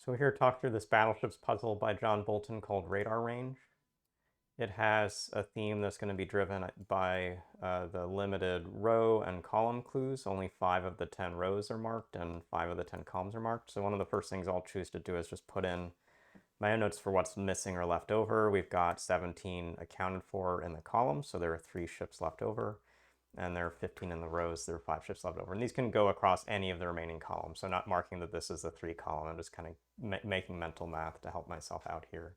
So we're here to talk through this Battleships puzzle by John Bulten called Radar Range. It has a theme that's going to be driven by the limited row and column clues. Only 5 of the 10 rows are marked and 5 of the 10 columns are marked. So one of the first things I'll choose to do is just put in my own notes for what's missing or left over. We've got 17 accounted for in the columns, so there are 3 ships left over. And there are 15 in the rows, there are 5 ships left over. And these can go across any of the remaining columns. So not marking that this is the 3 column, I'm just kind of making mental math to help myself out here.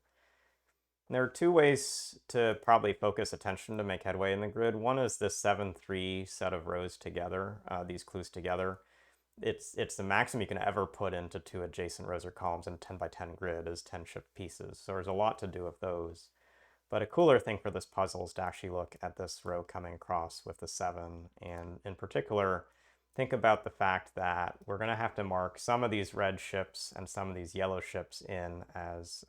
And there are 2 ways to probably focus attention to make headway in the grid. One is this 7-3 set of rows together, these clues together. It's the maximum you can ever put into 2 adjacent rows or columns in a 10 by 10 grid is 10 ship pieces. So there's a lot to do with those. But a cooler thing for this puzzle is to actually look at this row coming across with the 7. And in particular, think about the fact that we're going to have to mark some of these red ships and some of these yellow ships in as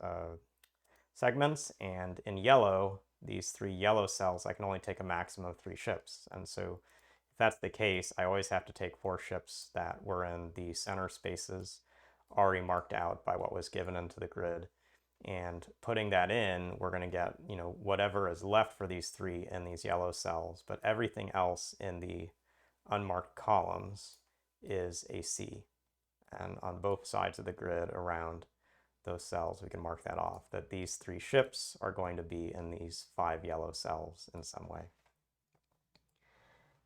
segments. And in yellow, these 3 yellow cells, I can only take a maximum of 3 ships. And so if that's the case, I always have to take 4 ships that were in the center spaces already marked out by what was given into the grid. And putting that in, we're going to get, whatever is left for these 3 in these yellow cells, but everything else in the unmarked columns is a C. And on both sides of the grid around those cells, we can mark that off, that these 3 ships are going to be in these 5 yellow cells in some way.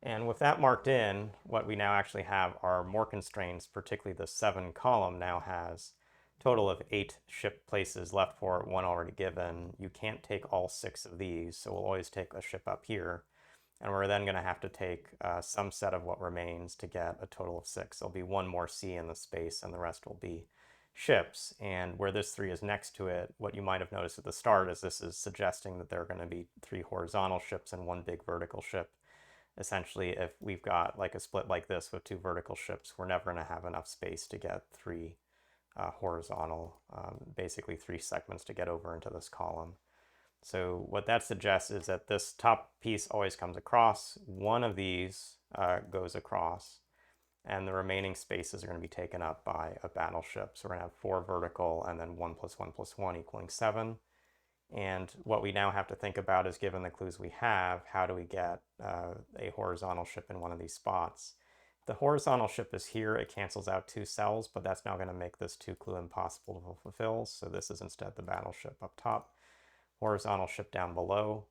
And with that marked in, what we now actually have are more constraints, particularly the 7 column now has total of 8 ship places left for it, 1 already given. You can't take all 6 of these, so we'll always take a ship up here. And we're then going to have to take some set of what remains to get a total of 6. There'll be 1 more C in the space, and the rest will be ships. And where this 3 is next to it, what you might have noticed at the start is this is suggesting that there are going to be 3 horizontal ships and 1 big vertical ship. Essentially, if we've got like a split like this with 2 vertical ships, we're never going to have enough space to get 3 horizontal, basically 3 segments to get over into this column. So what that suggests is that this top piece always comes across, 1 of these goes across, and the remaining spaces are going to be taken up by a battleship. So we're going to have 4 vertical and then 1 plus 1 plus 1 equaling 7. And what we now have to think about is, given the clues we have, how do we get a horizontal ship in one of these spots? The horizontal ship is here, it cancels out 2 cells, but that's now going to make this 2 clue impossible to fulfill. So this is instead the battleship up top, horizontal ship down below.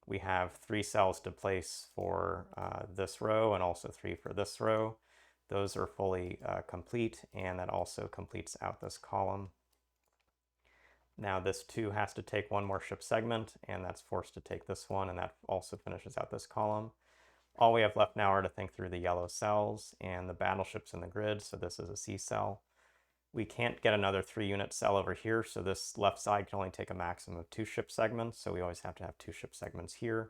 We have 3 cells to place for this row and also 3 for this row. Those are fully complete, and that also completes out this column. Now this 2 has to take 1 more ship segment, and that's forced to take this one, and that also finishes out this column. All we have left now are to think through the yellow cells and the battleships in the grid, so this is a C cell. We can't get another 3-unit cell over here, so this left side can only take a maximum of 2 ship segments, so we always have to have 2 ship segments here.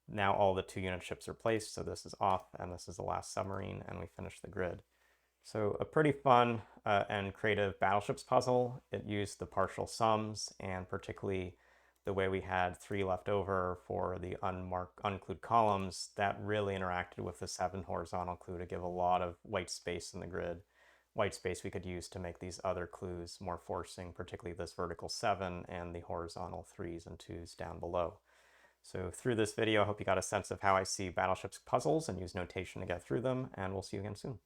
Now all the 2-unit ships are placed, so this is off, and this is the last submarine, and we finish the grid. So a pretty fun and creative battleships puzzle. It used the partial sums, and particularly the way we had 3 left over for the unclued columns, that really interacted with the 7 horizontal clue to give a lot of white space in the grid. White space we could use to make these other clues more forcing, particularly this vertical 7 and the horizontal 3s and 2s down below. So through this video, I hope you got a sense of how I see battleships puzzles and use notation to get through them, and we'll see you again soon.